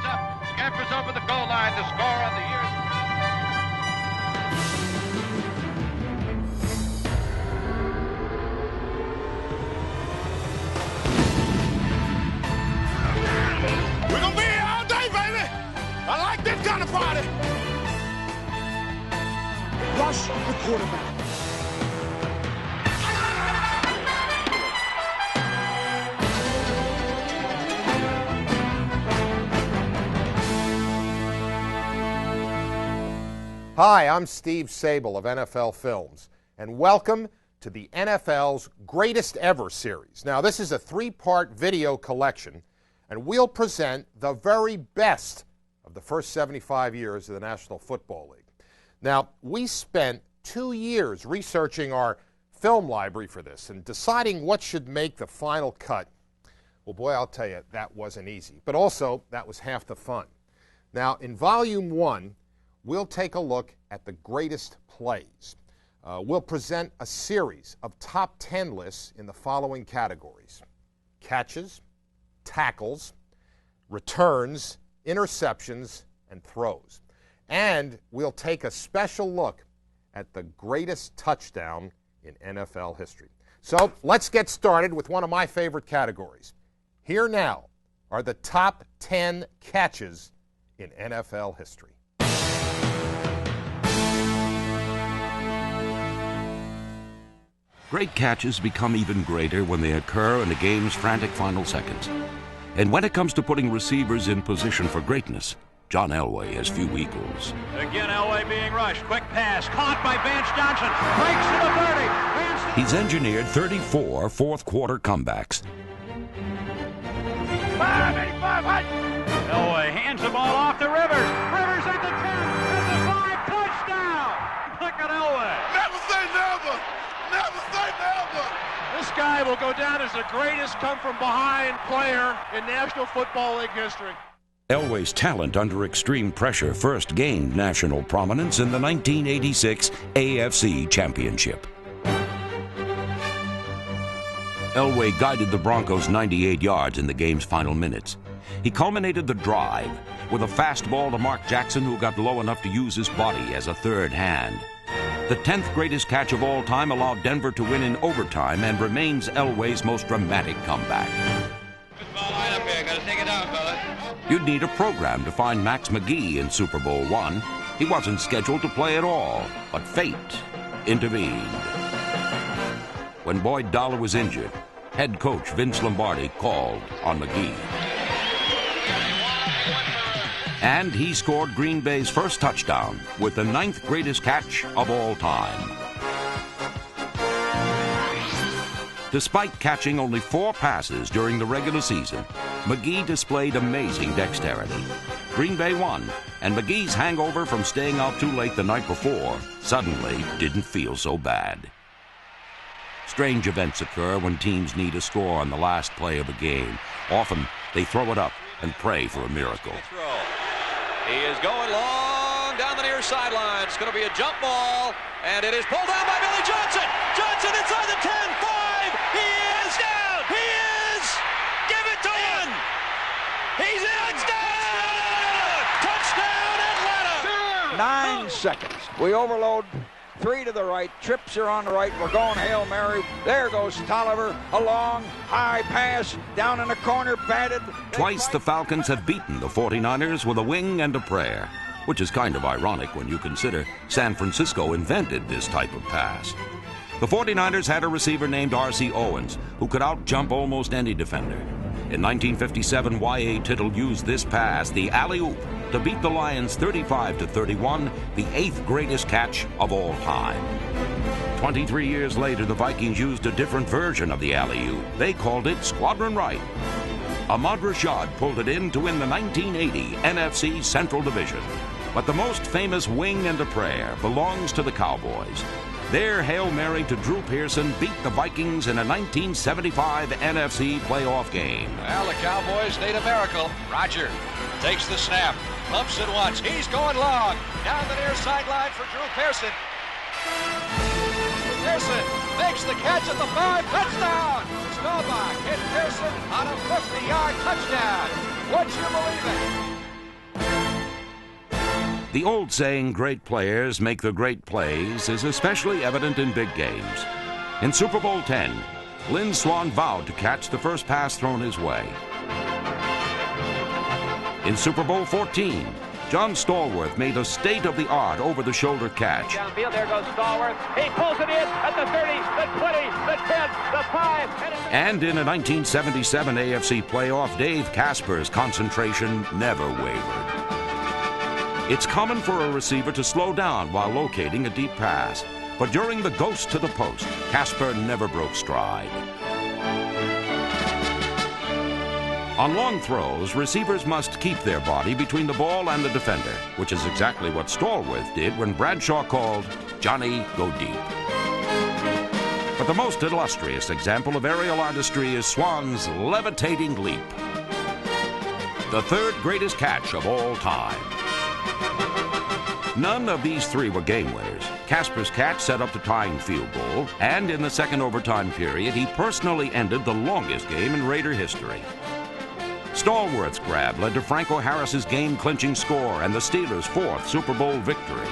Lines up. Scampers over the goal line to score on the year. We're gonna be here all day, baby. I like this kind of party. Rush the quarterback. Hi, I'm Steve Sable of NFL Films, and welcome to the NFL's Greatest Ever series. Now, this is a three-part video collection, and we'll present the very best of the first 75 years of the National Football League. Now, we spent 2 years researching our film library for this and deciding what should make the final cut. Well, boy, I'll tell you, that wasn't easy. But also, that was half the fun. Now, in Volume 1, we'll take a look at the greatest plays. We'll present a series of top 10 lists in the following categories: catches, tackles, returns, interceptions, and throws. And we'll take a special look at the greatest touchdown in NFL history. So let's get started with one of my favorite categories. Here now are the top 10 catches in NFL history. Great catches become even greater when they occur in a game's frantic final seconds. And when it comes to putting receivers in position for greatness, John Elway has few equals. Again, Elway being rushed. Quick pass. Caught by Vance Johnson. Breaks to the 30. He's engineered 34 fourth-quarter comebacks. 585, hut. Elway hands the ball off to Rivers. Rivers at the 10. At the 5. Touchdown. Look at Elway. Never say never. Never say never. This guy will go down as the greatest come-from-behind player in National Football League history. Elway's talent under extreme pressure first gained national prominence in the 1986 AFC Championship. Elway guided the Broncos 98 yards in the game's final minutes. He culminated the drive with a fast ball to Mark Jackson, who got low enough to use his body as a third hand. The 10th greatest catch of all time allowed Denver to win in overtime and remains Elway's most dramatic comeback. Good ball line up here. Got to take it down, fellas. You'd need a program to find Max McGee in Super Bowl I. He wasn't scheduled to play at all, but fate intervened. When Boyd Dollar was injured, head coach Vince Lombardi called on McGee. And he scored Green Bay's first touchdown with the 9th greatest catch of all time. Despite catching only 4 passes during the regular season, McGee displayed amazing dexterity. Green Bay won, and McGee's hangover from staying out too late the night before suddenly didn't feel so bad. Strange events occur when teams need a score on the last play of a game. Often, they throw it up and pray for a miracle. He is going long down the near sideline. It's going to be a jump ball, and it is pulled down by Billy Johnson. Johnson inside the 10, 5. He is down. He is. Give it to him. He's in. Touchdown, Atlanta. 9 seconds. We overload. 3 to the right. Trips are on the right. We're going Hail Mary. There goes Tolliver. A long, high pass. Down in the corner. Batted. Twice the Falcons have beaten the 49ers with a wing and a prayer, which is kind of ironic when you consider San Francisco invented this type of pass. The 49ers had a receiver named R.C. Owens who could out-jump almost any defender. In 1957, Y.A. Tittle used this pass, the alley-oop, to beat the Lions 35-31, the 8th greatest catch of all time. 23 years later, the Vikings used a different version of the alley-oop. They called it Squadron Right. Ahmad Rashad pulled it in to win the 1980 NFC Central Division. But the most famous wing and a prayer belongs to the Cowboys. Their Hail Mary to Drew Pearson beat the Vikings in a 1975 NFC playoff game. Well, the Cowboys need a miracle. Roger takes the snap, pumps it once. He's going long. Down the near sideline for Drew Pearson. Pearson makes the catch at the 5. Touchdown! Staubach hit Pearson on a 50-yard touchdown. Would you believe it? The old saying, great players make the great plays, is especially evident in big games. In Super Bowl X, Lynn Swann vowed to catch the first pass thrown his way. In Super Bowl XIV, John Stallworth made a state-of-the-art over-the-shoulder catch. Downfield, there goes Stallworth. He pulls it in at the 30, the 20, the 10, the 5. And in a 1977 AFC playoff, Dave Casper's concentration never wavered. It's common for a receiver to slow down while locating a deep pass. But during the ghost to the post, Casper never broke stride. On long throws, receivers must keep their body between the ball and the defender, which is exactly what Stallworth did when Bradshaw called, "Johnny, go deep." But the most illustrious example of aerial artistry is Swann's levitating leap, the third greatest catch of all time. None of these three were game winners. Casper's catch set up the tying field goal, and in the second overtime period, he personally ended the longest game in Raider history. Stallworth's grab led to Franco Harris's game-clinching score and the Steelers' fourth Super Bowl victory.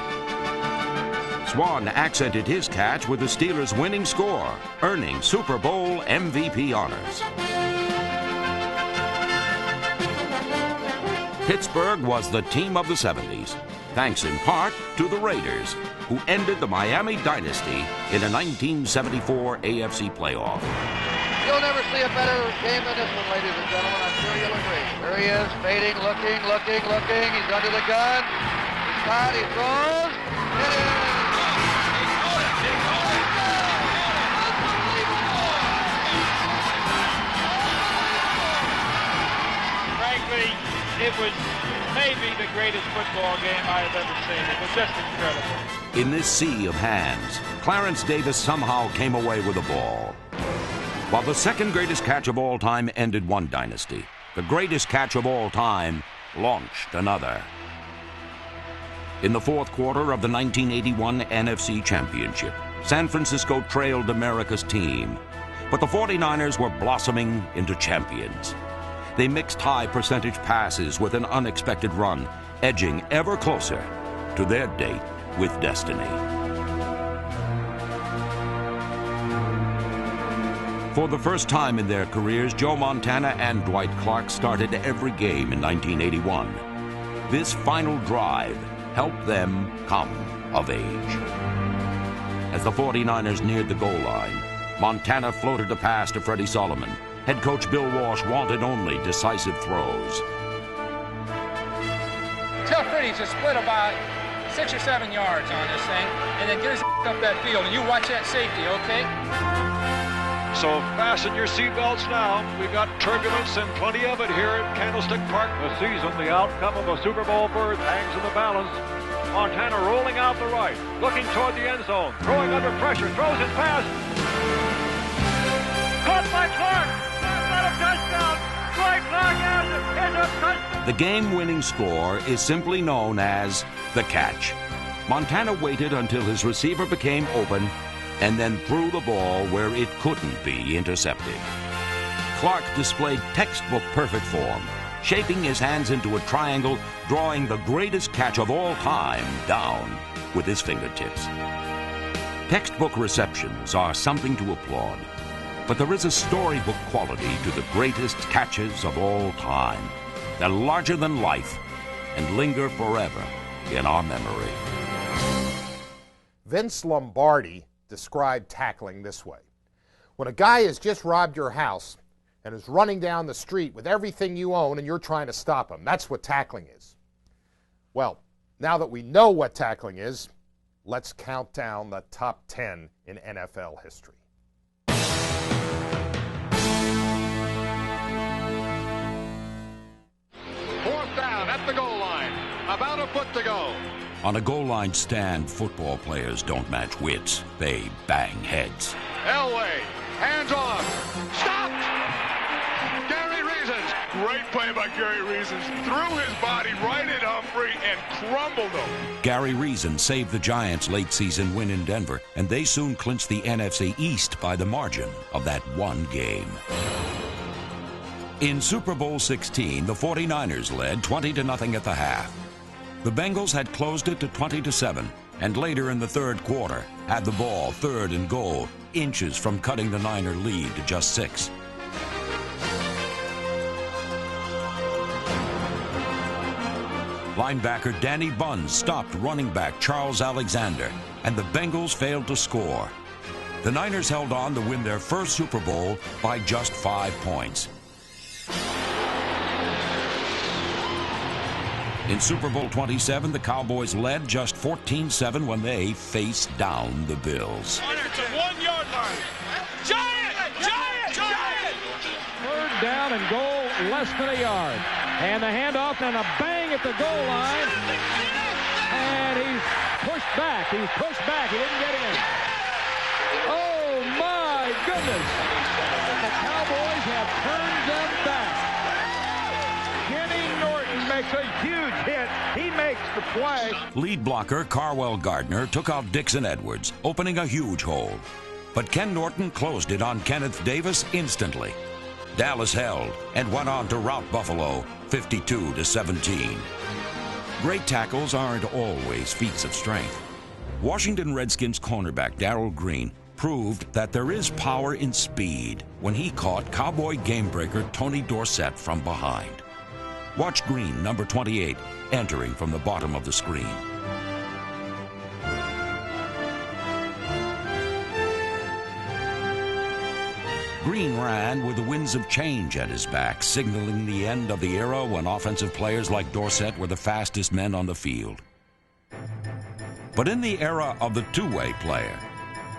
Swann accented his catch with the Steelers' winning score, earning Super Bowl MVP honors. Pittsburgh was the team of the 70s, thanks in part to the Raiders, who ended the Miami dynasty in a 1974 AFC playoff. You'll never see a better game than this one, ladies and gentlemen. I'm sure you'll agree. There he is, fading, looking. He's under the gun. He's caught, he throws. It is. Frankly, it was maybe the greatest football game I have ever seen. It was just incredible. In this sea of hands, Clarence Davis somehow came away with the ball. While the second greatest catch of all time ended one dynasty, the greatest catch of all time launched another. In the fourth quarter of the 1981 NFC Championship, San Francisco trailed America's team, but the 49ers were blossoming into champions. They mixed high percentage passes with an unexpected run, edging ever closer to their date with destiny. For the first time in their careers, Joe Montana and Dwight Clark started every game in 1981. This final drive helped them come of age. As the 49ers neared the goal line, Montana floated a pass to Freddie Solomon. Head coach Bill Walsh wanted only decisive throws. Tell Freddie to split about 6 or 7 yards on this thing, and then get his up that field, and you watch that safety, okay? So fasten your seatbelts now. We've got turbulence and plenty of it here at Candlestick Park. The season, the outcome of a Super Bowl berth hangs in the balance. Montana rolling out the right, looking toward the end zone, throwing under pressure, throws his pass. Caught by Clark. Not a touchdown. Dwight Clark has it. It's a touchdown. The game-winning score is simply known as the catch. Montana waited until his receiver became open and then threw the ball where it couldn't be intercepted. Clark displayed textbook perfect form, shaping his hands into a triangle, drawing the greatest catch of all time down with his fingertips. Textbook receptions are something to applaud, but there is a storybook quality to the greatest catches of all time. They're larger than life and linger forever in our memory. Vince Lombardi described tackling this way. When a guy has just robbed your house and is running down the street with everything you own and you're trying to stop him, that's what tackling is. Well, now that we know what tackling is, let's count down the top 10 in NFL history. Fourth down at the goal line. About a foot to go. On a goal line stand, football players don't match wits. They bang heads. Elway, hands off. Stopped. Gary Reasons. Great play by Gary Reasons. Threw his body right at Humphrey and crumbled him. Gary Reason saved the Giants' late season win in Denver, and they soon clinched the NFC East by the margin of that one game. In Super Bowl XVI, the 49ers led 20-0 at the half. The Bengals had closed it to 20-7, and later in the third quarter had the ball 3rd and goal, inches from cutting the Niner lead to just 6. Linebacker Danny Buns stopped running back Charles Alexander, and the Bengals failed to score. The Niners held on to win their first Super Bowl by just 5 points. In Super Bowl 27, the Cowboys led just 14-7 when they faced down the Bills. To 1 yard line. Giant! 3rd down and goal, less than a yard. And the handoff and a bang at the goal line. And he's pushed back. He didn't get in. Oh, my goodness. The Cowboys have turned them back. Kenny Norton makes a huge hit. He makes the play. Lead blocker Carwell Gardner took out Dixon Edwards, opening a huge hole. But Ken Norton closed it on Kenneth Davis instantly. Dallas held and went on to rout Buffalo 52-17. Great tackles aren't always feats of strength. Washington Redskins cornerback Darrell Green proved that there is power in speed when he caught Cowboy gamebreaker Tony Dorsett from behind. Watch Green, number 28, entering from the bottom of the screen. Green ran with the winds of change at his back, signaling the end of the era when offensive players like Dorsett were the fastest men on the field. But in the era of the two-way player,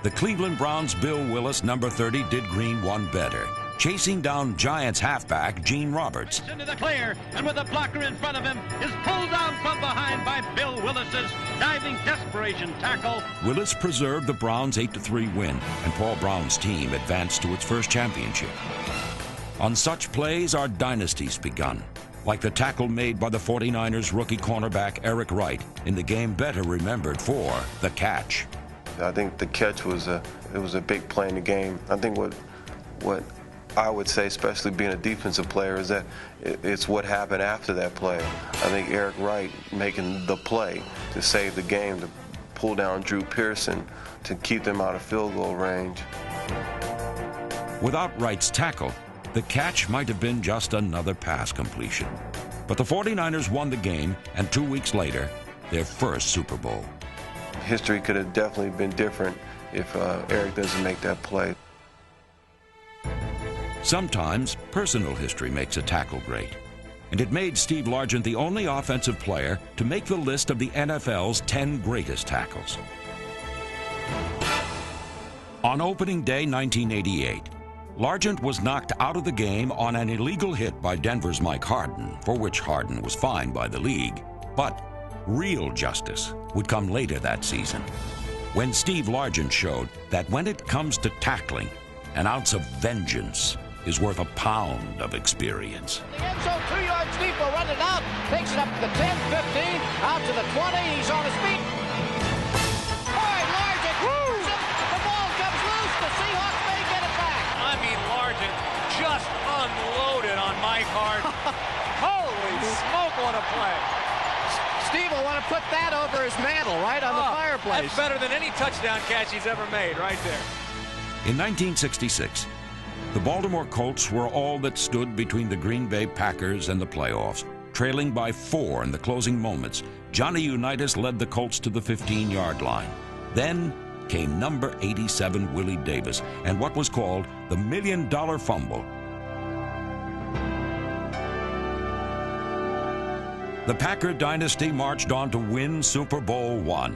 the Cleveland Browns' Bill Willis, number 30, did Green one better, chasing down Giants halfback Gene Roberts. Into the clear, and with a blocker in front of him, is pulled down from behind by Bill Willis's diving desperation tackle. Willis preserved the Browns' 8-3 win, and Paul Brown's team advanced to its first championship. On such plays are dynasties begun, like the tackle made by the 49ers rookie cornerback Eric Wright in the game better remembered for the catch. I think the catch was a big play in the game. I think what I would say, especially being a defensive player, is that it's what happened after that play. I think Eric Wright making the play to save the game, to pull down Drew Pearson, to keep them out of field goal range. Without Wright's tackle, the catch might have been just another pass completion. But the 49ers won the game, and 2 weeks later, their first Super Bowl. History could have definitely been different if Eric doesn't make that play. Sometimes personal history makes a tackle great, and it made Steve Largent the only offensive player to make the list of the NFL's 10 greatest tackles. On opening day 1988, Largent was knocked out of the game on an illegal hit by Denver's Mike Harden, for which Harden was fined by the league. But real justice would come later that season, when Steve Largent showed that when it comes to tackling, an ounce of vengeance is worth a pound of experience. The end zone, 2 yards deep, will run it out, takes it up to the 10, 15, out to the 20, he's on his feet. All right, Largent, the ball comes loose, the Seahawks may get it back. I mean, Largent just unloaded on Mike Harden. Holy smoke, what a play. Steve will want to put that over his mantle, right on the fireplace. That's better than any touchdown catch he's ever made, right there. In 1966, the Baltimore Colts were all that stood between the Green Bay Packers and the playoffs. Trailing by 4 in the closing moments, Johnny Unitas led the Colts to the 15-yard line. Then came number 87 Willie Davis and what was called the $1 Million Fumble. The Packer dynasty marched on to win Super Bowl I.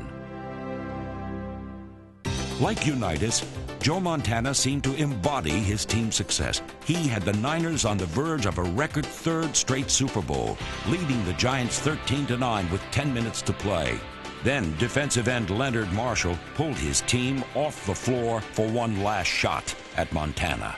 Like Unitas, Joe Montana seemed to embody his team's success. He had the Niners on the verge of a record 3rd straight Super Bowl, leading the Giants 13-9 with 10 minutes to play. Then defensive end Leonard Marshall pulled his team off the floor for one last shot at Montana.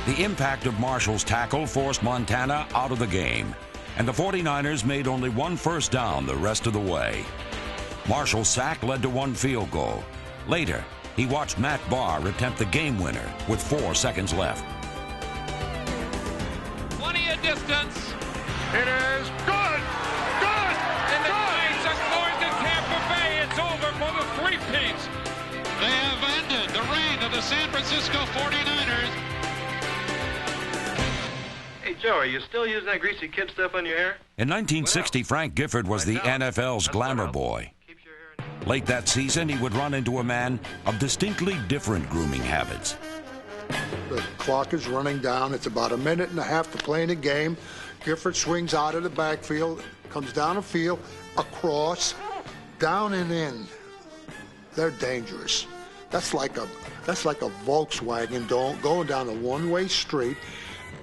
The impact of Marshall's tackle forced Montana out of the game, and the 49ers made only 1 first down the rest of the way. Marshall's sack led to 1 field goal. Later, he watched Matt Barr attempt the game winner with 4 seconds left. Plenty of distance. It is good. Good. And the Giants are going to Tampa Bay. It's over for the three-peats. They have ended the reign of the San Francisco 49ers. Hey, Joe, are you still using that greasy kid stuff on your hair? In 1960, Frank Gifford was the NFL's glamour boy. Late that season, he would run into a man of distinctly different grooming habits. The clock is running down. It's about 1.5 minutes to play in the game. Gifford swings out of the backfield, comes down the field, across, down and in. They're dangerous. That's like a Volkswagen going down a one-way street,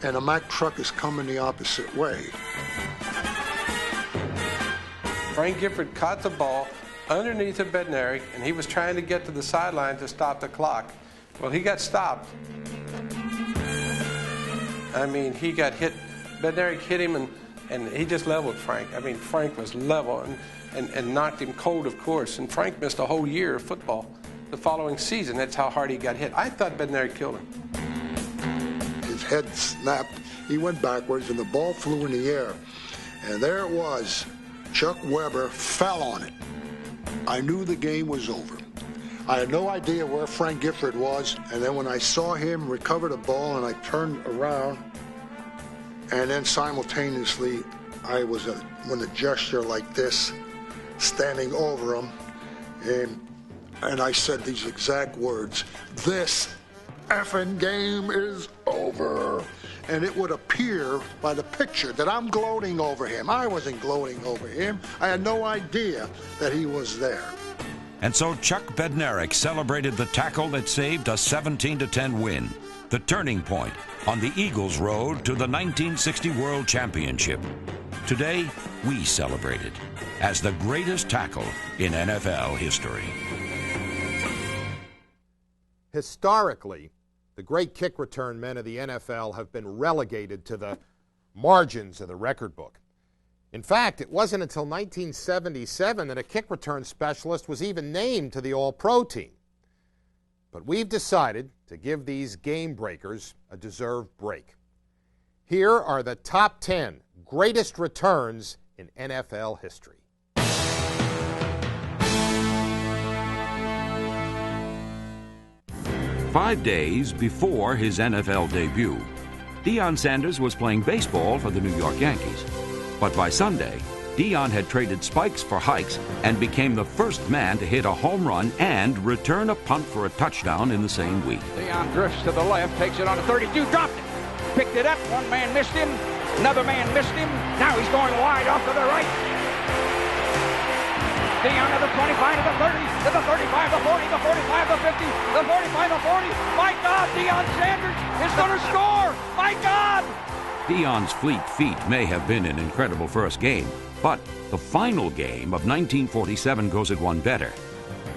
and a Mack truck is coming the opposite way. Frank Gifford caught the ball underneath of Bednarik, and he was trying to get to the sideline to stop the clock. Well, he got stopped. I mean, he got hit. Bednarik hit him, and he just leveled Frank. I mean, Frank was level and knocked him cold, of course. And Frank missed a whole year of football the following season. That's how hard he got hit. I thought Bednarik killed him. His head snapped. He went backwards, and the ball flew in the air. And there it was. Chuck Weber fell on it. I knew the game was over. I had no idea where Frank Gifford was, and then when I saw him recover the ball and I turned around, and then simultaneously I was with a gesture like this, standing over him, and I said these exact words: "This effing game is over." And it would appear by the picture that I'm gloating over him. I wasn't gloating over him. I had no idea that he was there. And so Chuck Bednarik celebrated the tackle that saved a 17-10 win, the turning point on the Eagles' road to the 1960 World Championship. Today, we celebrate it as the greatest tackle in NFL history. Historically, the great kick return men of the NFL have been relegated to the margins of the record book. In fact, it wasn't until 1977 that a kick return specialist was even named to the All-Pro team. But we've decided to give these game breakers a deserved break. Here are the top 10 greatest returns in NFL history. 5 days before his NFL debut, Deion Sanders was playing baseball for the New York Yankees. But by Sunday, Deion had traded spikes for hikes and became the first man to hit a home run and return a punt for a touchdown in the same week. Deion drifts to the left, takes it on to 32, dropped it. Picked it up, one man missed him, another man missed him. Now he's going wide off to the right. Deion to the 25, to the 30, to the 35, the 40, the 45, the 50, the 45, the 40. My God, Deion Sanders is going to score! My God! Deion's fleet feet may have been an incredible first game, but the final game of 1947 goes it one better.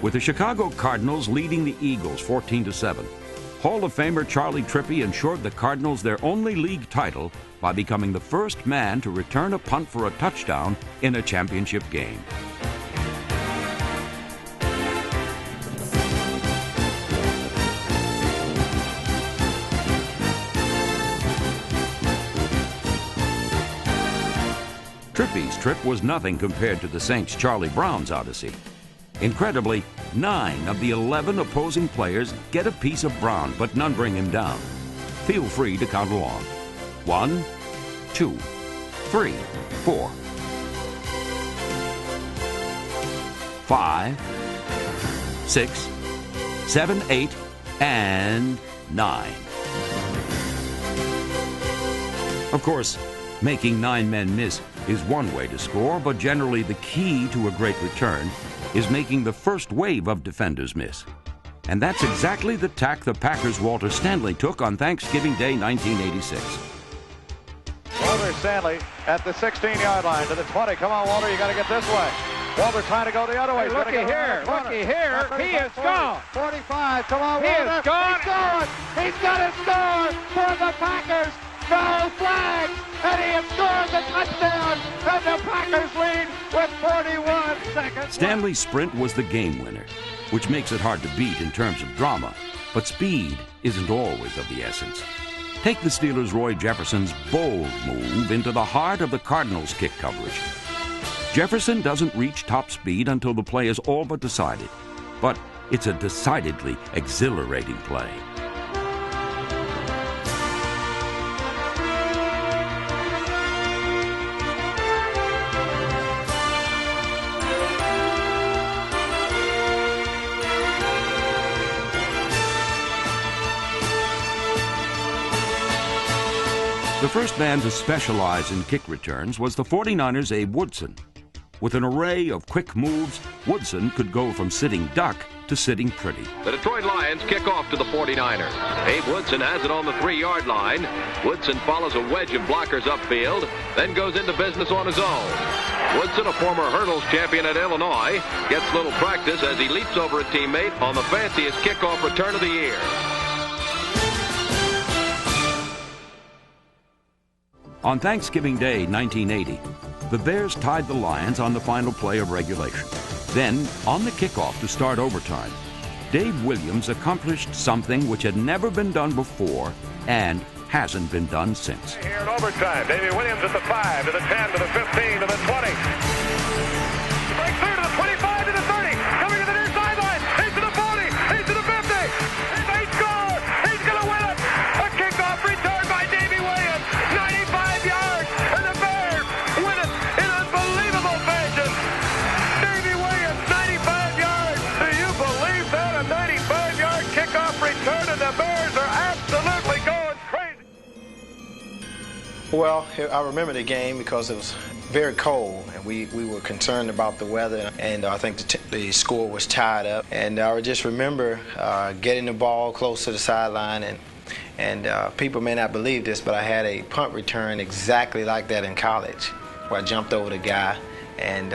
With the Chicago Cardinals leading the Eagles 14-7, Hall of Famer Charlie Trippi ensured the Cardinals their only league title by becoming the first man to return a punt for a touchdown in a championship game. Trippi's trip was nothing compared to the Saints' Charlie Brown's odyssey. Incredibly, 9 of the 11 opposing players get a piece of Brown, but none bring him down. Feel free to count along. 1, 2, 3, 4, 5, 6, 7, 8, and 9. Of course, making 9 men miss is one way to score, but generally the key to a great return is making the first wave of defenders miss. And that's exactly the tack the Packers' Walter Stanley took on Thanksgiving Day 1986. Walter Stanley at the 16-yard line to the 20. Come on, Walter, you got to get this way. Walter trying to go the other way. Hey, looky here, he is gone. 45, come on, He Walter. is gone. He's going. He's got to score for the Packers. No flag, and he scores a touchdown, and the Packers lead with 41 seconds. Stanley's sprint was the game winner, which makes it hard to beat in terms of drama, but speed isn't always of the essence. Take the Steelers' Roy Jefferson's bold move into the heart of the Cardinals' kick coverage. Jefferson doesn't reach top speed until the play is all but decided, but it's a decidedly exhilarating play. The first man to specialize in kick returns was the 49ers' Abe Woodson. With an array of quick moves, Woodson could go from sitting duck to sitting pretty. The Detroit Lions kick off to the 49ers. Abe Woodson has it on the 3-yard line. Woodson follows a wedge of blockers upfield, then goes into business on his own. Woodson, a former hurdles champion at Illinois, gets little practice as he leaps over a teammate on the fanciest kickoff return of the year. On Thanksgiving Day, 1980, the Bears tied the Lions on the final play of regulation. Then, on the kickoff to start overtime, Dave Williams accomplished something which had never been done before and hasn't been done since. Here in overtime, Davey Williams at the 5, to the 10, to the 15, to the 20. Break through to the 25, to the 30. Coming to the near sideline. He's to the 40. He's to the 50. He may score. He's going to win it. A kickoff return by Davey Williams. 95 yards. And the Bears win it in unbelievable fashion. Davey Williams, 95 yards. Do you believe that? A 95-yard kickoff return, and the Bears are absolutely going crazy. Well, I remember the game because it was very cold, and we were concerned about the weather, and I think the score was tied up. And I just remember getting the ball close to the sideline, and people may not believe this, but I had a punt return exactly like that in college, where I jumped over the guy, and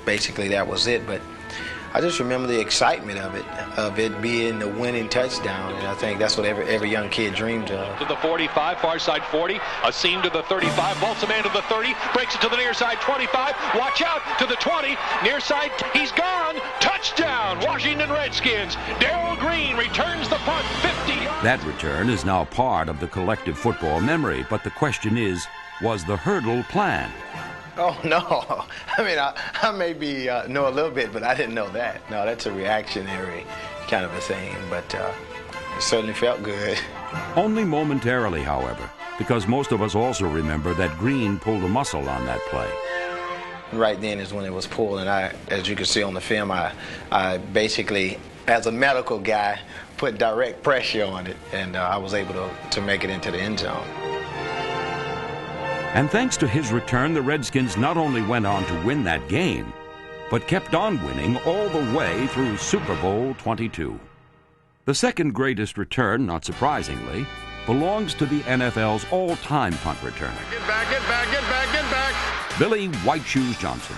basically that was it. But I just remember the excitement of it being the winning touchdown, and I think that's what every young kid dreams of. To the 45, far side 40, a seam to the 35, vaults a man to the 30, breaks it to the near side 25, watch out to the 20, near side, he's gone, touchdown, Washington Redskins. Darrell Green returns the punt, 50 yards. That return is now part of the collective football memory, but the question is, was the hurdle planned? Oh, no. I mean, I maybe know a little bit, but I didn't know that. No, that's a reactionary kind of a thing, but it certainly felt good. Only momentarily, however, because most of us also remember that Green pulled a muscle on that play. Right then is when it was pulled, and as you can see on the film, I basically, as a medical guy, put direct pressure on it, and I was able to make it into the end zone. And thanks to his return, the Redskins not only went on to win that game, but kept on winning all the way through Super Bowl 22. The second greatest return, not surprisingly, belongs to the NFL's all-time punt returner. Get back, get back, get back, get back. Billy White Shoes Johnson.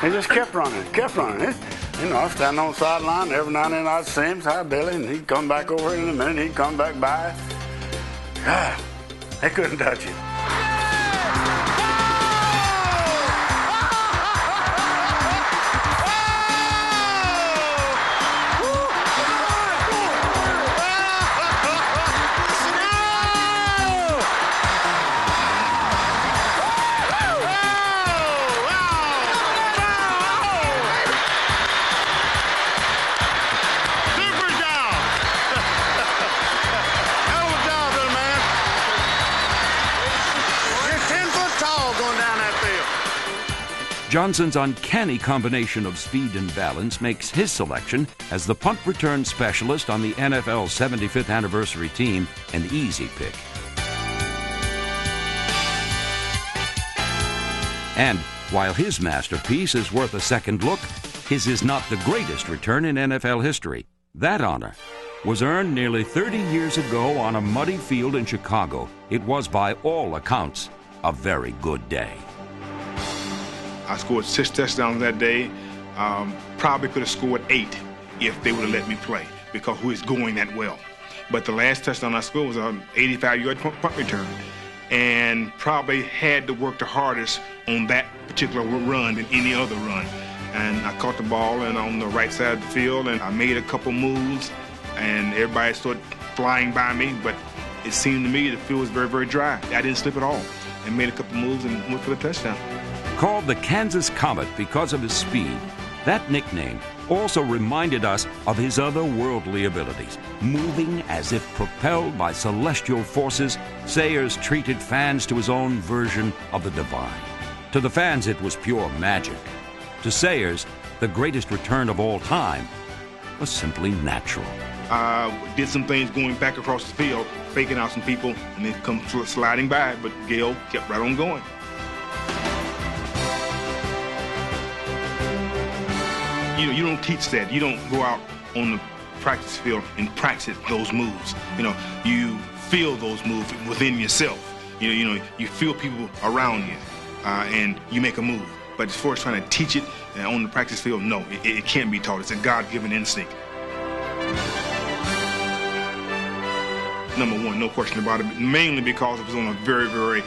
He just kept running. You know, I was standing on the sideline. Every now and then I'd see him, hi, Billy, and he'd come back over in a minute. He'd come back by. God, they couldn't touch him. Johnson's uncanny combination of speed and balance makes his selection as the punt return specialist on the NFL's 75th anniversary team an easy pick. And while his masterpiece is worth a second look, his is not the greatest return in NFL history. That honor was earned nearly 30 years ago on a muddy field in Chicago. It was by all accounts a very good day. I scored 6 touchdowns that day. Probably could have scored 8 if they would have let me play because we was going that well. But the last touchdown I scored was an 85-yard punt return, and probably had to work the hardest on that particular run than any other run. And I caught the ball and on the right side of the field, and I made a couple moves, and everybody started flying by me, but it seemed to me the field was very, very dry. I didn't slip at all, and made a couple moves and went for the touchdown. Called the Kansas Comet because of his speed, that nickname also reminded us of his otherworldly abilities. Moving as if propelled by celestial forces, Sayers treated fans to his own version of the divine. To the fans, it was pure magic. To Sayers, the greatest return of all time was simply natural. Did some things going back across the field, faking out some people, and they come sliding by, but Gale kept right on going. You don't teach that. You don't go out on the practice field and practice those moves. You feel those moves within yourself. You feel people around you, and you make a move. But as far as trying to teach it on the practice field, no, it can't be taught. It's a God-given instinct. Number one, no question about it, mainly because it was on a very, very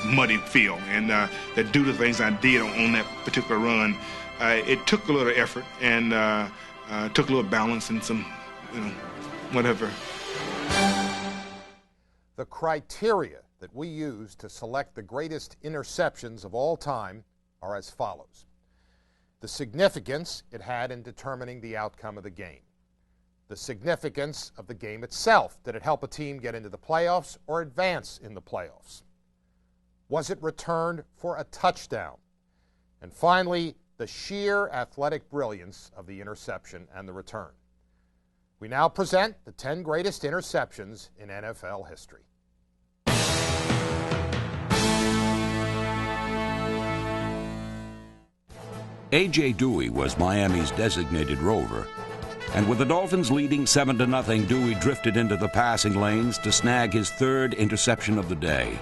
muddy field. And that due to the things I did on that particular run, it took a little effort and took a little balance and some, whatever. The criteria that we use to select the greatest interceptions of all time are as follows. The significance it had in determining the outcome of the game. The significance of the game itself. Did it help a team get into the playoffs or advance in the playoffs? Was it returned for a touchdown? And finally, the sheer athletic brilliance of the interception and the return. We now present the 10 greatest interceptions in NFL history. A.J. Dewey was Miami's designated rover, and with the Dolphins leading 7-0, Dewey drifted into the passing lanes to snag his 3rd interception of the day.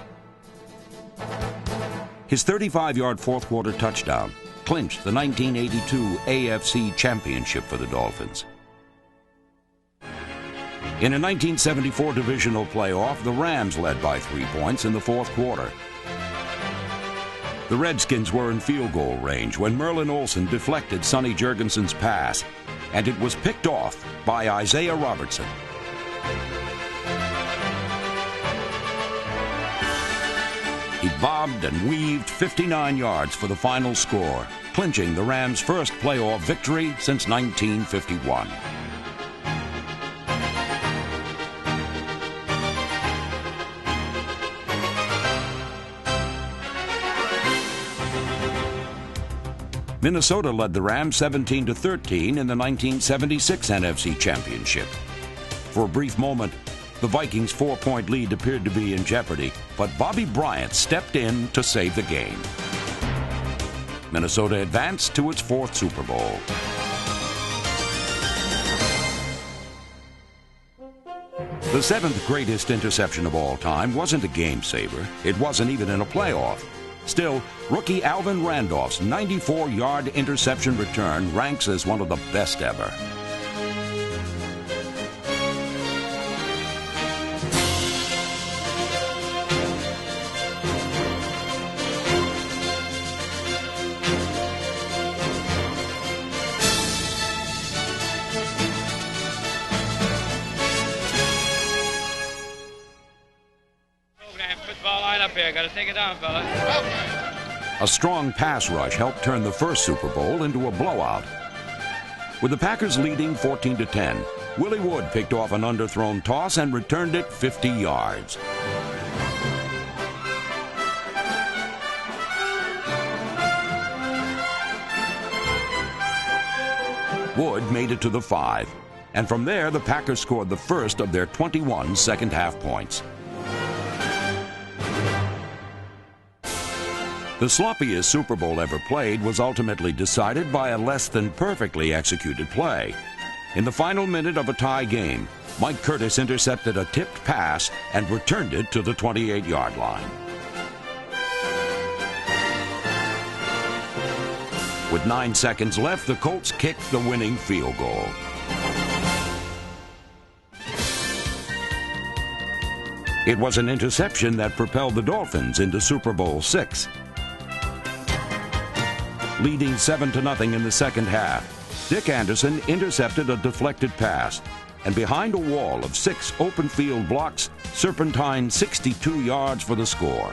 His 35-yard fourth-quarter touchdown clinched the 1982 AFC Championship for the Dolphins. In a 1974 divisional playoff, the Rams led by 3 points in the fourth quarter. The Redskins were in field goal range when Merlin Olsen deflected Sonny Jurgensen's pass, and it was picked off by Isaiah Robertson. He bobbed and weaved 59 yards for the final score, clinching the Rams' first playoff victory since 1951. Minnesota led the Rams 17-13 in the 1976 NFC Championship. For a brief moment, the Vikings' 4-point lead appeared to be in jeopardy, but Bobby Bryant stepped in to save the game. Minnesota advanced to its 4th Super Bowl. The 7th greatest interception of all time wasn't a game saver. It wasn't even in a playoff. Still, rookie Alvin Randolph's 94-yard interception return ranks as one of the best ever. A strong pass rush helped turn the first Super Bowl into a blowout. With the Packers leading 14-10, Willie Wood picked off an underthrown toss and returned it 50 yards. Wood made it to the 5, and from there the Packers scored the first of their 21 second-half points. The sloppiest Super Bowl ever played was ultimately decided by a less than perfectly executed play. In the final minute of a tie game, Mike Curtis intercepted a tipped pass and returned it to the 28-yard line. With 9 seconds left, the Colts kicked the winning field goal. It was an interception that propelled the Dolphins into Super Bowl VI. Leading 7-0 in the second half, Dick Anderson intercepted a deflected pass, and behind a wall of 6 open field blocks, serpentined 62 yards for the score.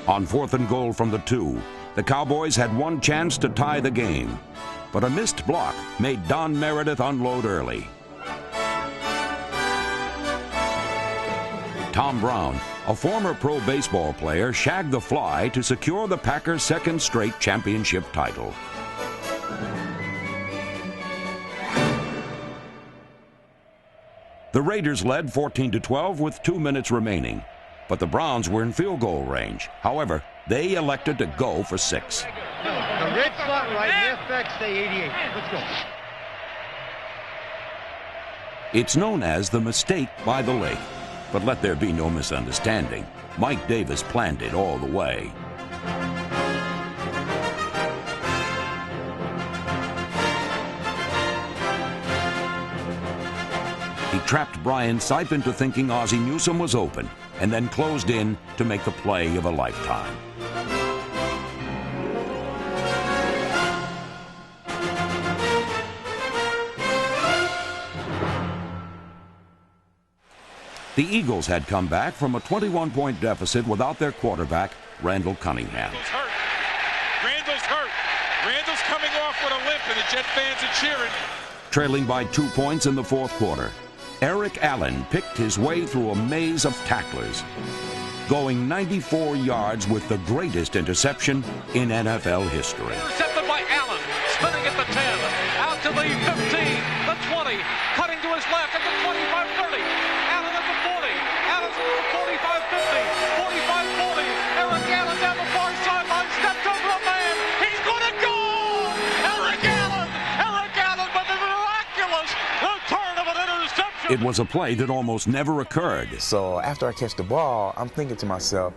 On 4th and goal from the 2, the Cowboys had one chance to tie the game, but a missed block made Don Meredith unload early. Tom Brown, a former pro baseball player, shagged the fly to secure the Packers' second straight championship title. The Raiders led 14-12 with 2 minutes remaining, but the Browns were in field goal range. However, they elected to go for 6. The red slot right, left back, stay 88. Let's go. It's known as the mistake by the lake, but let there be no misunderstanding. Mike Davis planned it all the way. He trapped Brian Sipe into thinking Ozzie Newsome was open, and then closed in to make the play of a lifetime. The Eagles had come back from a 21-point deficit without their quarterback, Randall Cunningham. Randall's hurt. Randall's coming off with a limp, and the Jet fans are cheering. Trailing by 2 points in the fourth quarter, Eric Allen picked his way through a maze of tacklers, going 94 yards with the greatest interception in NFL history. Intercepted by Allen, spinning at the 10, out to the 15, the 20, cutting to his left at the 25-30, Allen at the 40, Allen to the 45-50, 45-40, Eric Allen down the far sideline, stepped over a man, he's going to go! Eric Allen, but the miraculous return of an interception! It was a play that almost never occurred. So after I catch the ball, I'm thinking to myself,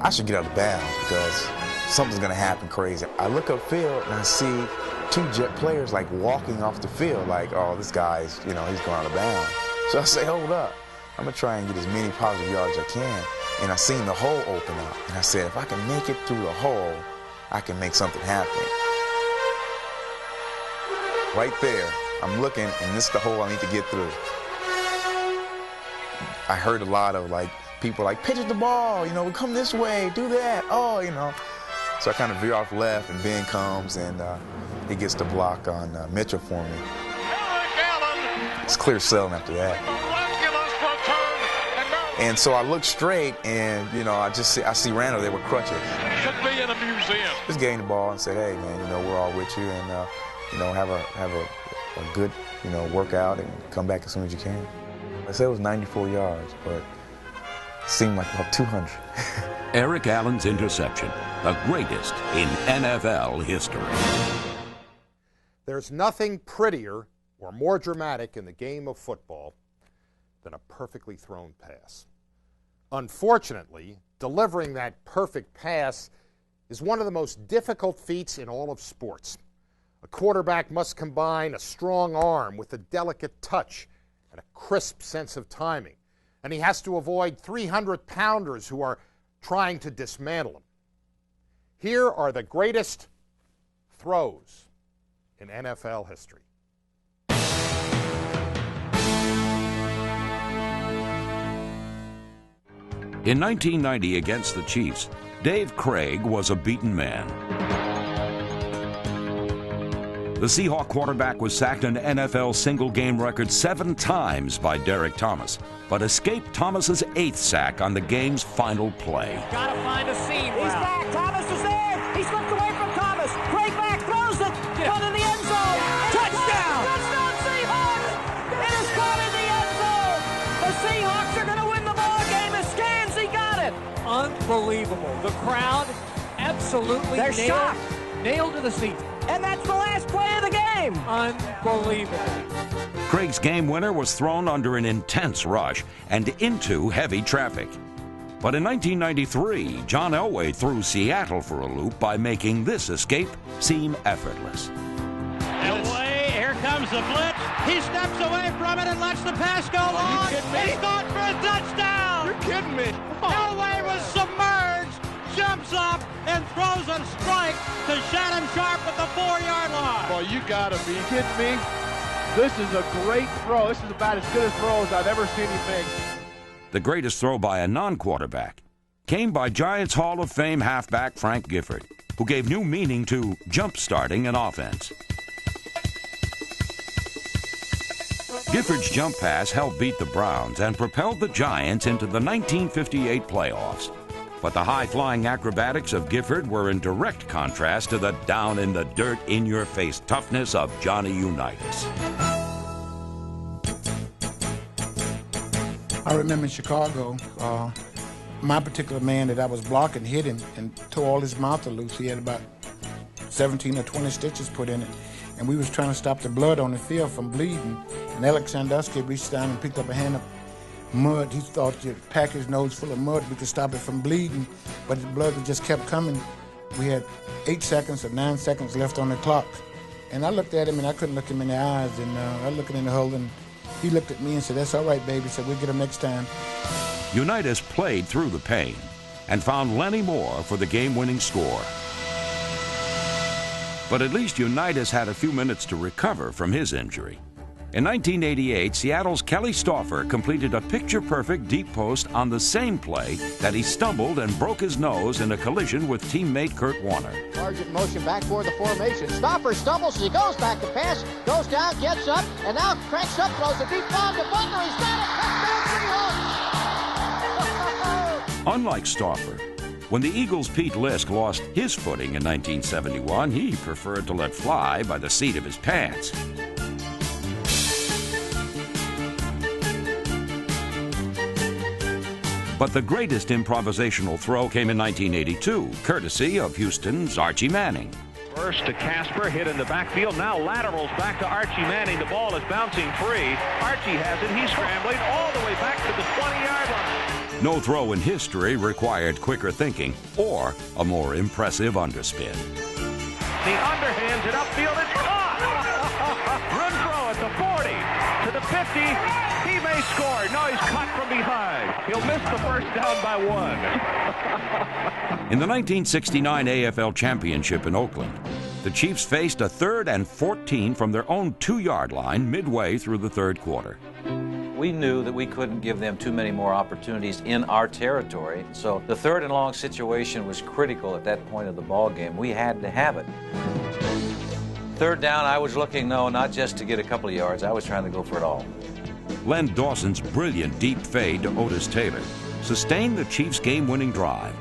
I should get out of bounds because something's going to happen crazy. I look upfield and I see 2 Jet players like walking off the field like, oh, this guy's, he's going out of bounds. So I say, hold up. I'm going to try and get as many positive yards as I can. And I seen the hole open up. And I said, if I can make it through the hole, I can make something happen. Right there, I'm looking, and this is the hole I need to get through. I heard a lot of people pitch the ball, we come this way, do that, So I kind of veer off left, and Ben comes, and he gets the block on Mitchell for me. It's clear sailing after that. And so I look straight, and I see Randall there with crutches. Should be in a museum. Just gave him the ball and said, hey man, we're all with you, and have a good workout and come back as soon as you can. I said it was 94 yards, but it seemed like about 200. Eric Allen's interception, the greatest in NFL history. There's nothing prettier or more dramatic in the game of football than a perfectly thrown pass. Unfortunately, delivering that perfect pass is one of the most difficult feats in all of sports. A quarterback must combine a strong arm with a delicate touch and a crisp sense of timing. And he has to avoid 300-pounders who are trying to dismantle him. Here are the greatest throws in NFL history. In 1990 against the Chiefs, Dave Craig was a beaten man. The Seahawk quarterback was sacked an NFL single-game record 7 times by Derek Thomas, but escaped Thomas's 8th sack on the game's final play. Gotta find a seam. He's back. Thomas is there. He slipped away from Thomas. Craig back, throws it. Caught in the end zone. Touchdown! Touchdown, Seahawks! It is caught in the end zone. The Seahawks are going to win the ball game. Escape. unbelievable. The crowd absolutely nailed to the seat. And that's the last play of the game. Unbelievable. Craig's game winner was thrown under an intense rush and into heavy traffic. But in 1993, John Elway threw Seattle for a loop by making this escape seem effortless. Elway, here comes the blitz. He steps away from it and lets the pass go long. He's going for a touchdown. You're kidding me. Elway was submerged, jumps up, and throws a strike to Shannon Sharp at the 4-yard line. Well, you gotta be kidding me. This is a great throw. This is about as good a throw as I've ever seen him make. The greatest throw by a non-quarterback came by Giants Hall of Fame halfback Frank Gifford, who gave new meaning to jump-starting an offense. Gifford's jump pass helped beat the Browns and propelled the Giants into the 1958 playoffs. But the high-flying acrobatics of Gifford were in direct contrast to the down-in-the-dirt, in-your-face toughness of Johnny Unitas. I remember in Chicago, my particular man that I was blocking hit him and tore all his mouth loose. He had about 17 or 20 stitches put in it. And we was trying to stop the blood on the field from bleeding. And Alex Sandusky reached down and picked up a hand of mud. He thought to pack his nose full of mud, we could stop it from bleeding. But the blood just kept coming. We had 8 seconds or 9 seconds left on the clock. And I looked at him and I couldn't look him in the eyes. And I looked in the hole and he looked at me and said, "That's all right, baby." He said, "We'll get him next time." Unitas played through the pain and found Lenny Moore for the game-winning score. But at least Unitas had a few minutes to recover from his injury. In 1988, Seattle's Kelly Stauffer completed a picture-perfect deep post on the same play that he stumbled and broke his nose in a collision with teammate Kurt Warner. Sergeant motion back toward the formation. Stauffer stumbles as he goes back to pass, goes down, gets up, and now cranks up, throws a deep ball to Butler. He's got it. Touchdown, 3 hooks. Unlike Stauffer, when the Eagles' Pete Lisk lost his footing in 1971, he preferred to let fly by the seat of his pants. But the greatest improvisational throw came in 1982, courtesy of Houston's Archie Manning. First to Casper, hit in the backfield. Now laterals back to Archie Manning. The ball is bouncing free. Archie has it. He's scrambling all the way back to the 20-yard line. No throw in history required quicker thinking or a more impressive underspin. He underhands it upfield. It's caught! Run throw at the 40 to the 50. He may score. No, he's caught from behind. He'll miss the first down by 1. In the 1969 AFL Championship in Oakland, the Chiefs faced a 3rd and 14 from their own 2-yard line midway through the third quarter. We knew that we couldn't give them too many more opportunities in our territory, so the 3rd and long situation was critical at that point of the ball game. We had to have it. 3rd down, I was looking, no, not just to get a couple of yards. I was trying to go for it all. Len Dawson's brilliant deep fade to Otis Taylor sustained the Chiefs' game-winning drive.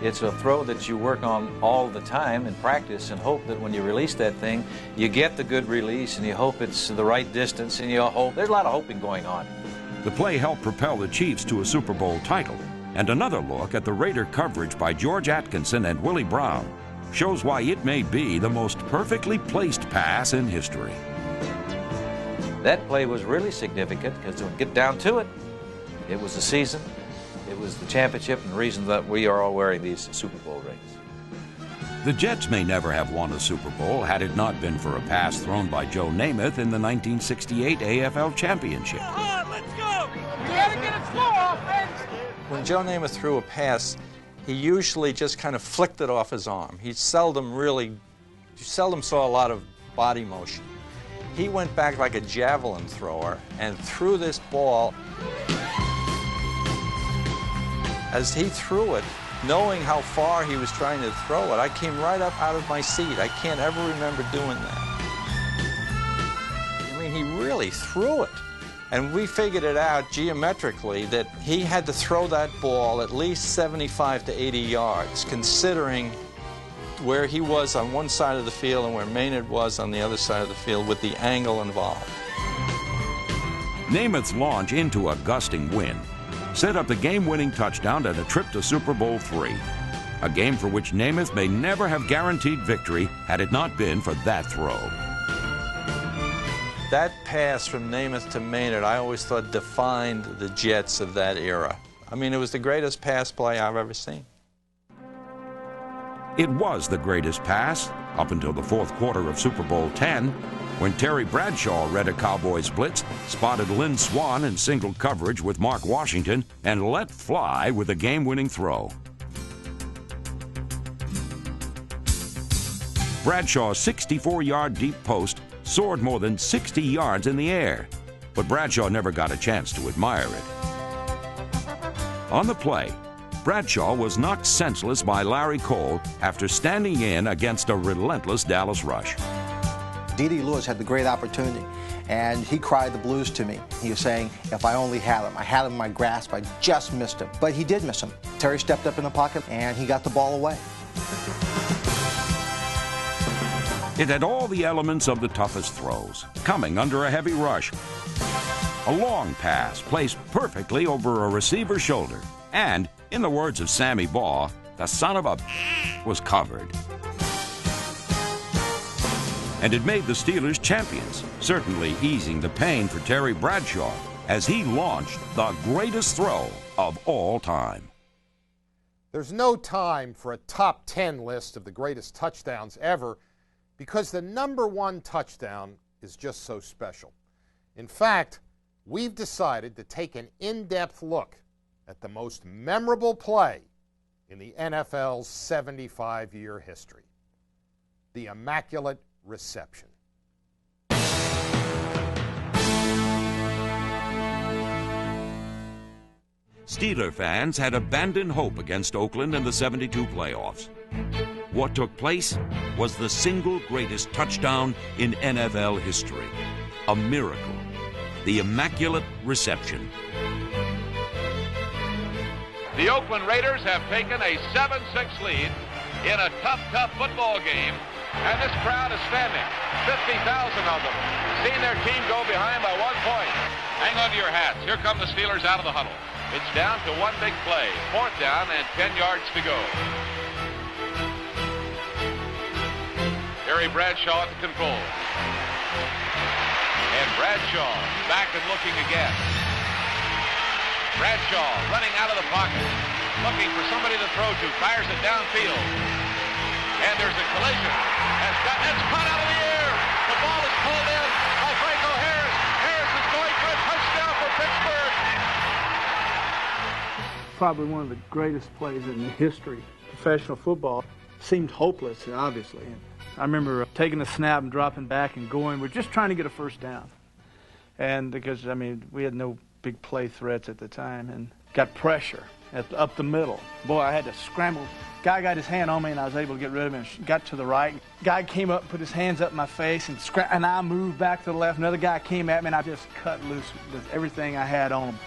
It's a throw that you work on all the time in practice and hope that when you release that thing, you get the good release and you hope it's the right distance and you hope. There's a lot of hoping going on. The play helped propel the Chiefs to a Super Bowl title, and another look at the Raider coverage by George Atkinson and Willie Brown shows why it may be the most perfectly placed pass in history. That play was really significant because when we get down to it, it was the season, it was the championship, and the reason that we are all wearing these Super Bowl rings. The Jets may never have won a Super Bowl had it not been for a pass thrown by Joe Namath in the 1968 AFL Championship. Let's go! You gotta get it slow, offense! When Joe Namath threw a pass, he usually just kind of flicked it off his arm. You seldom saw a lot of body motion. He went back like a javelin thrower and threw this ball. As he threw it, knowing how far he was trying to throw it, I came right up out of my seat. I can't ever remember doing that. I mean, he really threw it. And we figured it out geometrically that he had to throw that ball at least 75 to 80 yards, considering where he was on one side of the field and where Maynard was on the other side of the field with the angle involved. Namath's launch into a gusting wind set up the game-winning touchdown and a trip to Super Bowl III, a game for which Namath may never have guaranteed victory had it not been for that throw. That pass from Namath to Maynard, I always thought defined the Jets of that era. I mean, it was the greatest pass play I've ever seen. It was the greatest pass up until the fourth quarter of Super Bowl X, when Terry Bradshaw read a Cowboys blitz, spotted Lynn Swann in single coverage with Mark Washington, and let fly with a game-winning throw. Bradshaw's 64-yard deep post soared more than 60 yards in the air, but Bradshaw never got a chance to admire it. On the play, Bradshaw was knocked senseless by Larry Cole after standing in against a relentless Dallas rush. D.D. Lewis had the great opportunity, and he cried the blues to me. He was saying, if I only had him. I had him in my grasp. I just missed him. But he did miss him. Terry stepped up in the pocket, and he got the ball away. It had all the elements of the toughest throws, coming under a heavy rush. A long pass placed perfectly over a receiver's shoulder. And, in the words of Sammy Baugh, the son of a was covered. And it made the Steelers champions, certainly easing the pain for Terry Bradshaw as he launched the greatest throw of all time. There's no time for a top 10 list of the greatest touchdowns ever because the #1 touchdown is just so special. In fact, we've decided to take an in-depth look at the most memorable play in the NFL's 75-year history, the Immaculate Reception. Steeler fans had abandoned hope against Oakland in the '72 playoffs. What took place was the single greatest touchdown in NFL history. A miracle. The Immaculate Reception. The Oakland Raiders have taken a 7-6 lead in a tough football game, and this crowd is standing, 50,000 of them, seeing their team go behind by 1 point. Hang on to your hats. Here come the Steelers out of the huddle. It's down to one big play, 4th down and 10 yards to go. Terry Bradshaw at the controls. And Bradshaw back and looking again. Bradshaw running out of the pocket, looking for somebody to throw to, fires it downfield. And there's a collision. It's caught out of the air. The ball is pulled in by Franco Harris. Harris is going for a touchdown for Pittsburgh. Probably one of the greatest plays in the history of professional football. Seemed hopeless, obviously. And I remember taking a snap and dropping back and going. We're just trying to get a first down. And because, I mean, we had no big play threats at the time, and got pressure up the middle. Boy, I had to scramble. Guy got his hand on me, and I was able to get rid of him and got to the right. Guy came up and put his hands up in my face, and I moved back to the left. Another guy came at me, and I just cut loose with everything I had on him.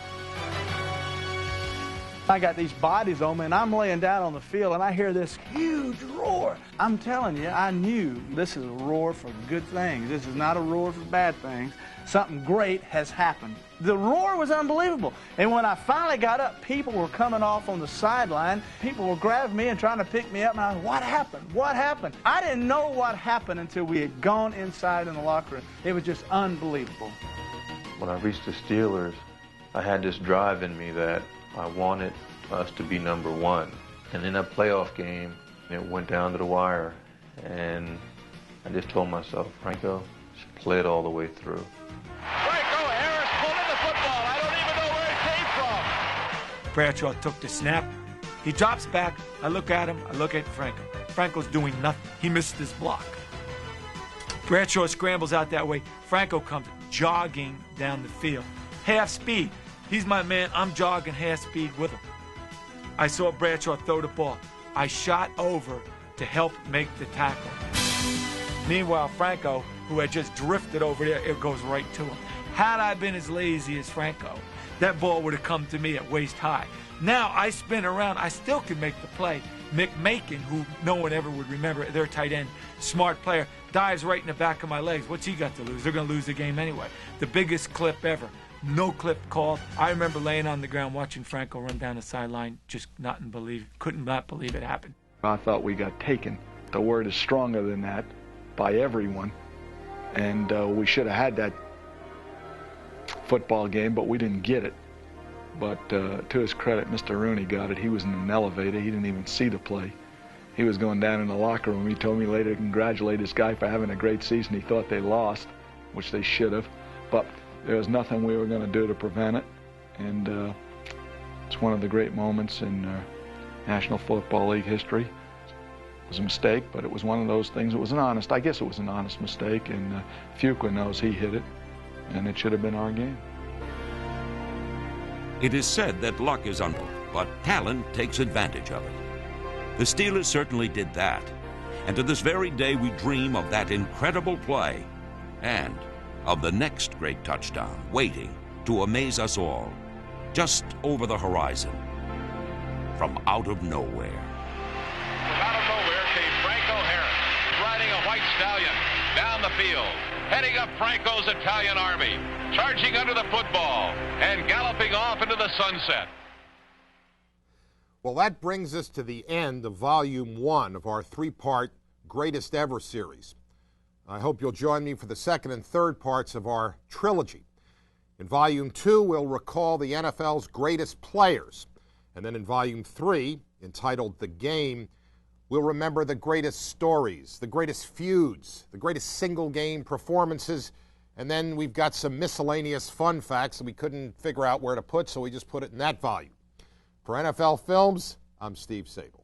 I got these bodies on me, and I'm laying down on the field, and I hear this huge roar. I'm telling you, I knew this is a roar for good things. This is not a roar for bad things. Something great has happened. The roar was unbelievable. And when I finally got up, people were coming off on the sideline. People were grabbing me and trying to pick me up, and I was, what happened? What happened? I didn't know what happened until we had gone inside in the locker room. It was just unbelievable. When I reached the Steelers, I had this drive in me that I wanted us to be #1. And in that playoff game, it went down to the wire, and I just told myself, Franco, should play it all the way through. Franco Harris pulled in the football. I don't even know where it came from. Bradshaw took the snap. He drops back. I look at him. I look at Franco. Franco's doing nothing. He missed his block. Bradshaw scrambles out that way. Franco comes jogging down the field. Half speed. He's my man. I'm jogging half speed with him. I saw Bradshaw throw the ball. I shot over to help make the tackle. Meanwhile, Franco, who had just drifted over there, it goes right to him. Had I been as lazy as Franco, that ball would have come to me at waist high. Now I spin around. I still can make the play. Mick Macon, who no one ever would remember, their tight end, smart player, dives right in the back of my legs. What's he got to lose? They're going to lose the game anyway. The biggest clip ever. No clip called. I remember laying on the ground watching Franco run down the sideline, just couldn't not believe it happened. I thought we got taken. The word is stronger than that by everyone. And we should have had that football game, but we didn't get it. But to his credit, Mr. Rooney got it. He was in an elevator. He didn't even see the play. He was going down in the locker room. He told me later to congratulate this guy for having a great season. He thought they lost, which they should have. But there was nothing we were going to do to prevent it. And it's one of the great moments in National Football League history. It was a mistake, but it was one of those things. It was I guess it was an honest mistake, and Fuqua knows he hit it, and it should have been our game. It is said that luck is uncle, but talent takes advantage of it. The Steelers certainly did that, and to this very day we dream of that incredible play and of the next great touchdown waiting to amaze us all, just over the horizon, from out of nowhere. Out of nowhere came Franco Harris, riding a white stallion down the field, heading up Franco's Italian army, charging under the football and galloping off into the sunset. Well, that brings us to the end of Volume 1 of our three-part Greatest Ever series. I hope you'll join me for the second and third parts of our trilogy. In Volume 2, we'll recall the NFL's greatest players. And then in Volume 3, entitled The Game, we'll remember the greatest stories, the greatest feuds, the greatest single-game performances, and then we've got some miscellaneous fun facts that we couldn't figure out where to put, so we just put it in that volume. For NFL Films, I'm Steve Sabol.